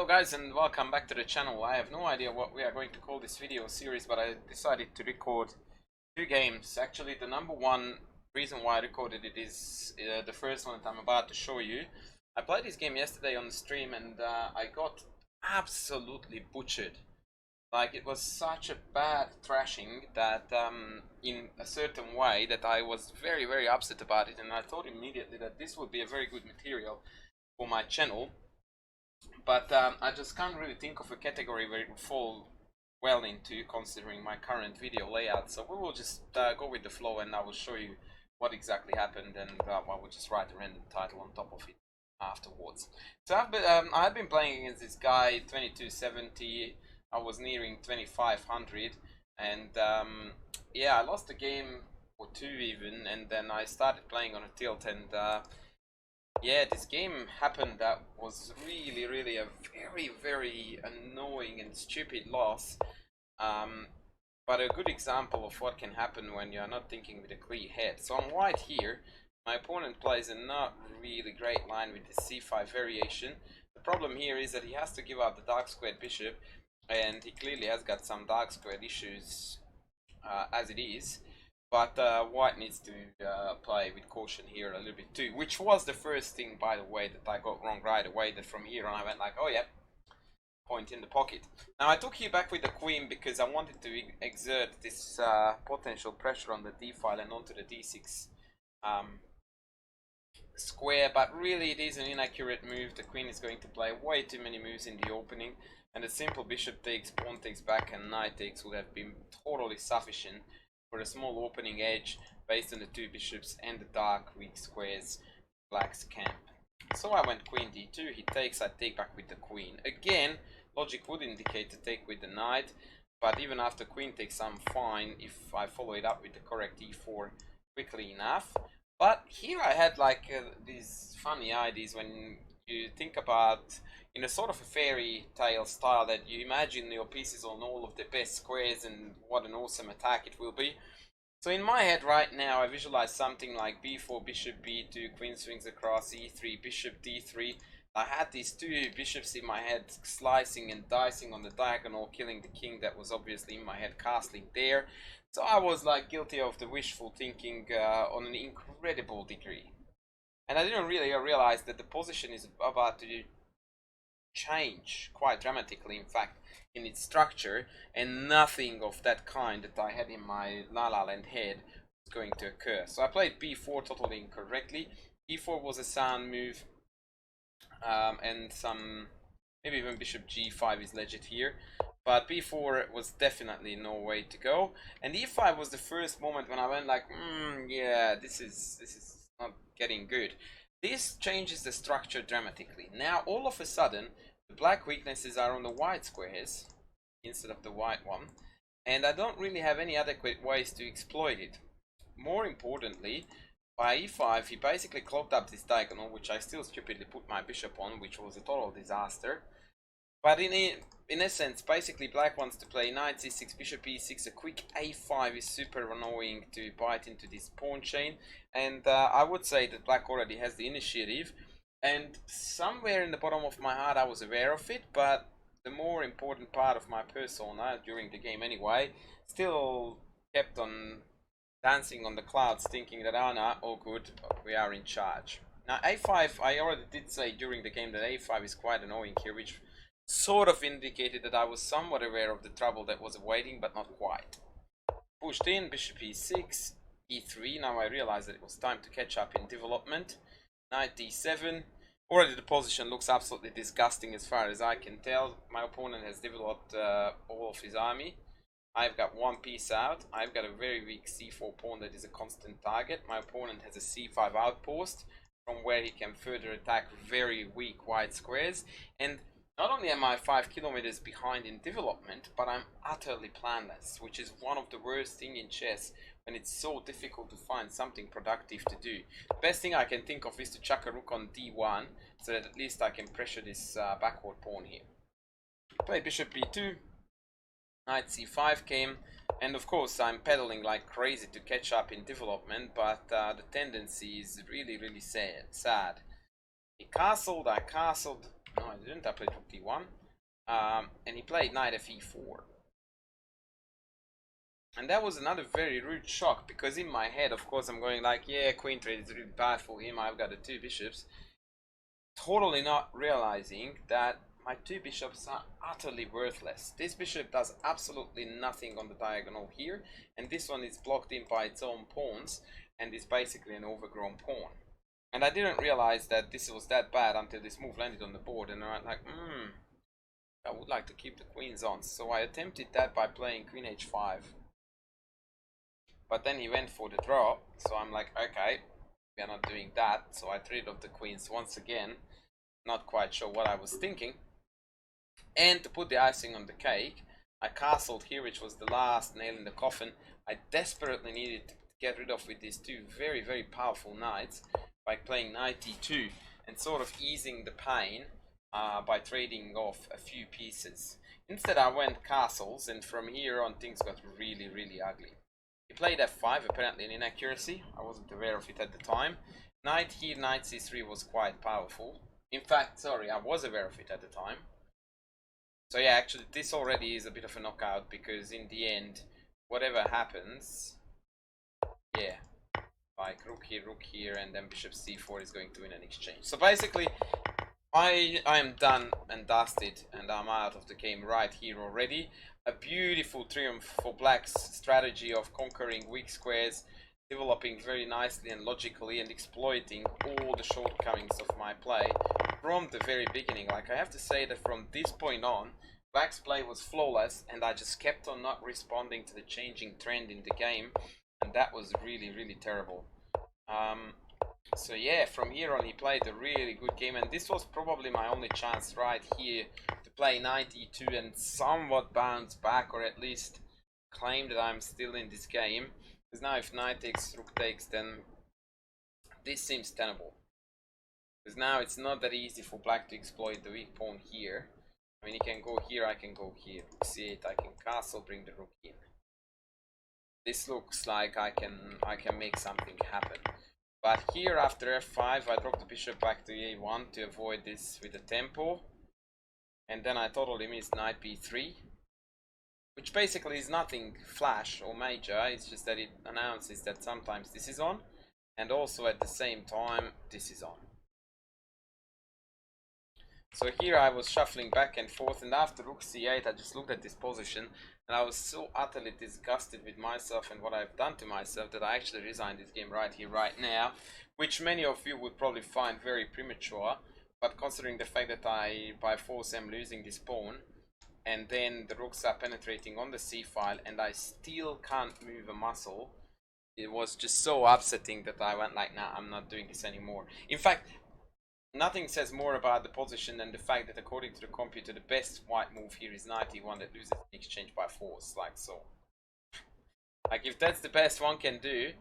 Hello guys and welcome back to the channel. I have no idea what we are going to call this video series, but I decided to record two games. Actually, the number one reason why I recorded it is the first one that I'm about to show you. I played this game yesterday on the stream and I got absolutely butchered. Like, it was such a bad thrashing that in a certain way that I was very upset about it, and I thought immediately that this would be a very good material for my channel. But I just can't really think of a category where it would fall well into, considering my current video layout. So we will just go with the flow, and I will show you what exactly happened, and I will just write a random title on top of it afterwards. So I've been playing against this guy 2270. I was nearing 2500, and yeah, I lost the game or two even, and then I started playing on a tilt, and yeah, this game happened that was really a very annoying and stupid loss. But a good example of what can happen when you're not thinking with a clear head. So on white here, my opponent plays a not really great line with the c5 variation. The problem here is that he has to give up the dark squared bishop, and he clearly has got some dark squared issues as it is. But white needs to play with caution here a little bit too, which was the first thing, by the way, that I got wrong right away. That from here on I went like, oh yeah, point in the pocket. Now I took here back with the queen because I wanted to exert this potential pressure on the d file and onto the d6 square, but really it is an inaccurate move. The queen is going to play way too many moves in the opening, and a simple bishop takes, pawn takes back, and knight takes would have been totally sufficient for a small opening edge based on the two bishops and the dark weak squares black's camp. So I went queen d2, he takes, I take back with the queen. Again, logic would indicate to take with the knight, but even after queen takes I'm fine if I follow it up with the correct e4 quickly enough. But here I had like these funny ideas when you think about, in a sort of a fairy tale style, that you imagine your pieces on all of the best squares and what an awesome attack it will be. So in my head right now I visualize something like b4, bishop b2, queen swings across, e3, bishop d3. I had these two bishops in my head slicing and dicing on the diagonal, killing the king that was obviously in my head castling there. So I was like guilty of the wishful thinking on an incredible degree. And I didn't really realize that the position is about to change quite dramatically, in fact, in its structure, and nothing of that kind that I had in my La La Land head was going to occur. So I played b4 totally incorrectly. e4 was a sound move, and some, maybe even bishop g5 is legit here, but b4 was definitely no way to go. And e5 was the first moment when I went like, yeah, this is not getting good. This changes the structure dramatically. Now all of a sudden the black weaknesses are on the white squares instead of the white one, and I don't really have any adequate ways to exploit it. More importantly, by e5 he basically clogged up this diagonal, which I still stupidly put my bishop on, which was a total disaster. But in essence, basically black wants to play knight c6, bishop e6, a quick a5 is super annoying to bite into this pawn chain, and I would say that black already has the initiative, and somewhere in the bottom of my heart I was aware of it, but the more important part of my persona, during the game anyway, still kept on dancing on the clouds, thinking that, oh no, all good, we are in charge. Now a5, I already did say during the game that a5 is quite annoying here, which sort of indicated that I was somewhat aware of the trouble that was awaiting, but not quite. Pushed in, bishop e6, e3. Now I realized that it was time to catch up in development. Knight d7. Already the position looks absolutely disgusting as far as I can tell. My opponent has developed all of his army. I've got one piece out. I've got a very weak c4 pawn that is a constant target. My opponent has a c5 outpost from where he can further attack very weak white squares. And not only am I 5 kilometers behind in development, but I'm utterly planless, which is one of the worst things in chess when it's so difficult to find something productive to do. The best thing I can think of is to chuck a rook on d1, so that at least I can pressure this backward pawn here. Play bishop b2, knight c5 came, and of course I'm pedaling like crazy to catch up in development, but the tendency is really sad. He castled, I castled. No, I didn't. I played rook d1. And he played knight fe4. And that was another very rude shock, because in my head, of course, I'm going like, yeah, queen trade is really bad for him. I've got the two bishops. Totally not realizing that my two bishops are utterly worthless. This bishop does absolutely nothing on the diagonal here, and this one is blocked in by its own pawns, and is basically an overgrown pawn. And I didn't realize that this was that bad until this move landed on the board, and I'm like, I would like to keep the queens on. So I attempted that by playing queen h5. But then he went for the draw, so I'm like, okay, we are not doing that. So I traded off the queens once again. Not quite sure what I was thinking. And to put the icing on the cake, I castled here, which was the last nail in the coffin. I desperately needed to get rid of with these two very, very powerful knights by playing knight e2 and sort of easing the pain by trading off a few pieces. Instead, I went castles, and from here on things got really, really ugly. He played f5, apparently an inaccuracy. I wasn't aware of it at the time. Knight here, knight c3 was quite powerful. In fact, sorry, I was aware of it at the time. So yeah, actually this already is a bit of a knockout, because in the end, whatever happens, yeah, like rook here, and then bishop c4 is going to win an exchange. So basically, I am done and dusted, and I'm out of the game right here already. A beautiful triumph for Black's strategy of conquering weak squares, developing very nicely and logically, and exploiting all the shortcomings of my play from the very beginning. Like, I have to say that from this point on, Black's play was flawless, and I just kept on not responding to the changing trend in the game, and that was really, really terrible. So yeah, from here on he played a really good game, and this was probably my only chance right here to play knight e2 and somewhat bounce back, or at least claim that I'm still in this game. Because now if knight takes, rook takes, then this seems tenable. Because now it's not that easy for black to exploit the weak pawn here. I mean, he can go here, I can go here. Rook c8, I can castle, bring the rook in. This looks like I can make something happen. But here after f5, I drop the bishop back to a1 to avoid this with the tempo. And then I totally missed knight b3. Which basically is nothing flash or major, it's just that it announces that sometimes this is on. And also at the same time, this is on. So here I was shuffling back and forth, and after rook c8 I just looked at this position, and I was so utterly disgusted with myself and what I've done to myself that I actually resigned this game right here, right now, which many of you would probably find very premature, but considering the fact that I by force am losing this pawn, and then the rooks are penetrating on the c file, and I still can't move a muscle, it was just so upsetting that I went like, nah, I'm not doing this anymore. In fact, nothing says more about the position than the fact that according to the computer, the best white move here is knight e1 that loses the exchange by force, like so. Like, if that's the best one can do,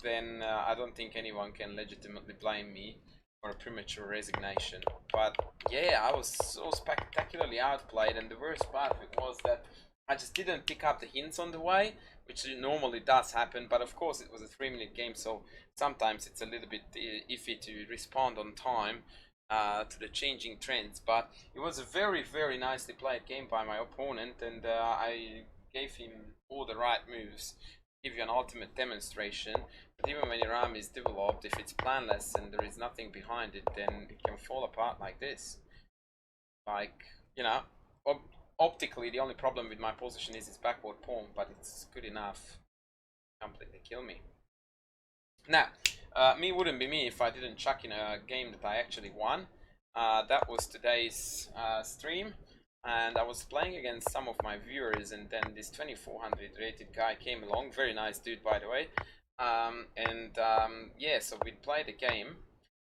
then I don't think anyone can legitimately blame me for a premature resignation. But yeah, I was so spectacularly outplayed, and the worst part of it was that I just didn't pick up the hints on the way, which normally does happen, but of course it was a 3-minute game, so sometimes it's a little bit iffy to respond on time to the changing trends. But it was a very, very nicely played game by my opponent, and I gave him all the right moves. Give you an ultimate demonstration, but even when your arm is developed, if it's planless and there is nothing behind it, then it can fall apart like this. Like, you know, optically the only problem with my position is its backward pawn, but it's good enough to completely kill me. Now, me wouldn't be me if I didn't chuck in a game that I actually won. That was today's stream, and I was playing against some of my viewers, and then this 2400 rated guy came along, very nice dude by the way, yeah, so we played a game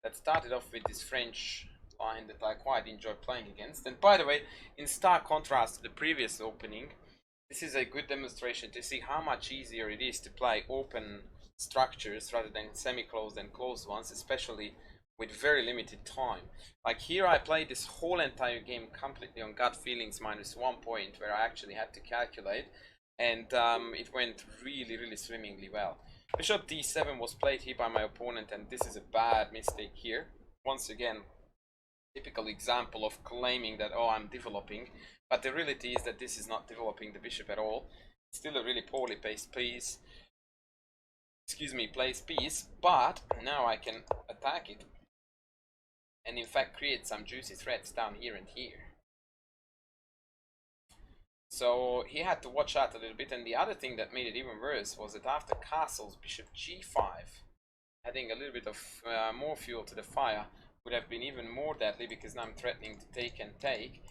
that started off with this French line that I quite enjoy playing against. And by the way, in stark contrast to the previous opening, this is a good demonstration to see how much easier it is to play open structures rather than semi-closed and closed ones, especially with very limited time. Like here I played this whole entire game completely on gut feelings -1 point, where I actually had to calculate, and it went really, really swimmingly well. Bishop d7 was played here by my opponent, and this is a bad mistake here. Once again, Typical example of claiming that, oh, I'm developing, but the reality is that this is not developing the bishop at all. It's still a really poorly placed piece, placed piece, but now I can attack it and in fact create some juicy threats down here and here. So he had to watch out a little bit, and the other thing that made it even worse was that after castles, bishop g5, adding a little bit of more fuel to the fire, would have been even more deadly, because now I'm threatening to take and take.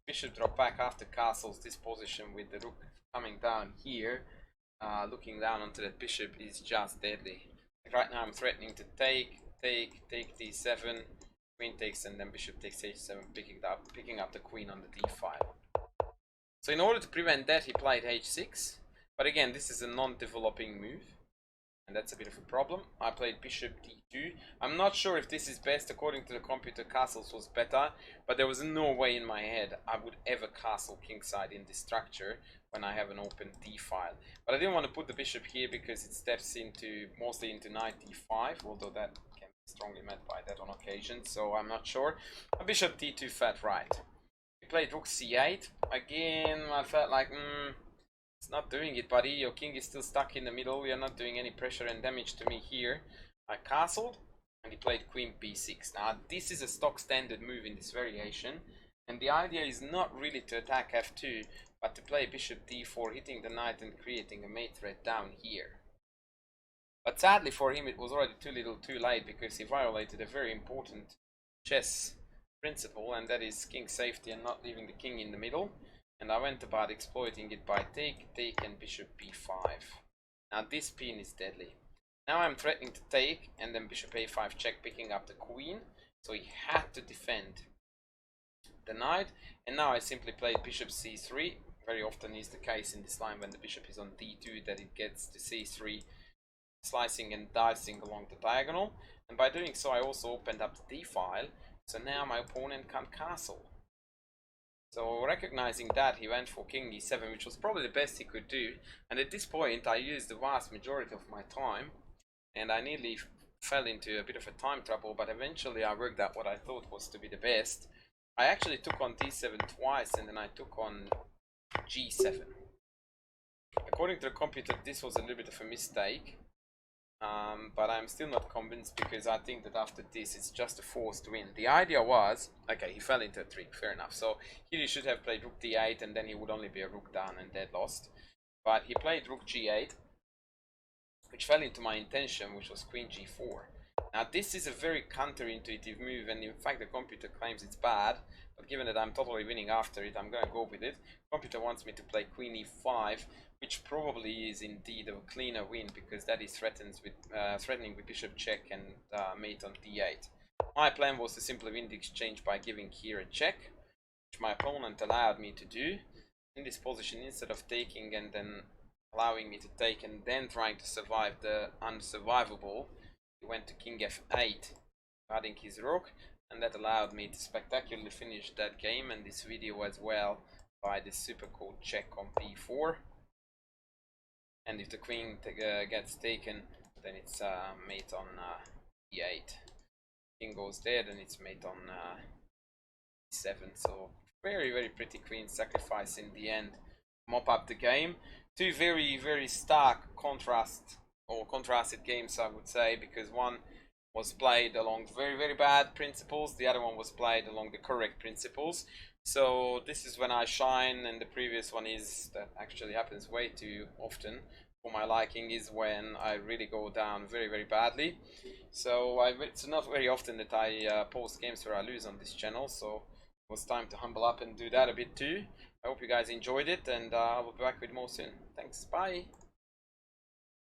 Bishop drop back after castles, this position with the rook coming down here, looking down onto that bishop is just deadly. Like right now I'm threatening to take d7, queen takes, and then bishop takes h7, picking up the queen on the d file. So in order to prevent that, he played h6, but again, this is a non-developing move, and that's a bit of a problem. I played bishop d2. I'm not sure if this is best. According to the computer, castles was better, but there was no way in my head I would ever castle kingside in this structure when I have an open d file. But I didn't want to put the bishop here because it steps into mostly into knight d5, although that can be strongly met by that on occasion, so I'm not sure. Bishop d2 fat right. He played rook c8. Again, I felt like, it's not doing it, buddy. Your king is still stuck in the middle. You're not doing any pressure and damage to me here. I castled, and he played queen b6. Now, this is a stock standard move in this variation, and the idea is not really to attack f2, but to play bishop d4, hitting the knight and creating a mate threat down here. But sadly for him, it was already too little too late, because he violated a very important chess principle, and that is king safety and not leaving the king in the middle. And I went about exploiting it by take, and bishop b5. Now this pin is deadly. Now I'm threatening to take, and then bishop a5 check, picking up the queen. So he had to defend the knight, and now I simply played bishop c3. Very often is the case in this line when the bishop is on d2 that it gets to c3, slicing and dicing along the diagonal. And by doing so, I also opened up the d file, so now my opponent can't castle. So recognizing that, he went for king e7, which was probably the best he could do. And at this point, I used the vast majority of my time, and I nearly fell into a bit of a time trouble, but eventually I worked out what I thought was to be the best. I actually took on d7 twice, and then I took on g7. According to the computer, this was a little bit of a mistake. But I'm still not convinced, because I think that after this it's just a forced win. The idea was, okay, he fell into a trick, fair enough. So here he should have played rook d8, and then he would only be a rook down and dead lost. But he played rook g8, which fell into my intention, which was queen g4. Now this is a very counterintuitive move, and in fact the computer claims it's bad, but given that I'm totally winning after it, I'm gonna go with it. Computer wants me to play queen e5, which probably is indeed a cleaner win, because that is threatening with bishop check and mate on d8. My plan was to simply win the exchange by giving here a check, which my opponent allowed me to do. In this position, instead of taking and then allowing me to take and then trying to survive the unsurvivable, he went to king f8, guarding his rook, and that allowed me to spectacularly finish that game and this video as well by the super cool check on b4. And if the queen gets taken, then it's mate on e8. King goes there, then it's mate on e7. So very, very pretty queen sacrifice in the end. Mop up the game. Two very, very stark contrasted games, I would say, because one was played along very, very bad principles, the other one was played along the correct principles. So this is when I shine, and the previous one is, that actually happens way too often for my liking, is when I really go down very, very badly. So it's not very often that I post games where I lose on this channel, so it was time to humble up and do that a bit too. I hope you guys enjoyed it, and I'll be back with more soon. Thanks, bye!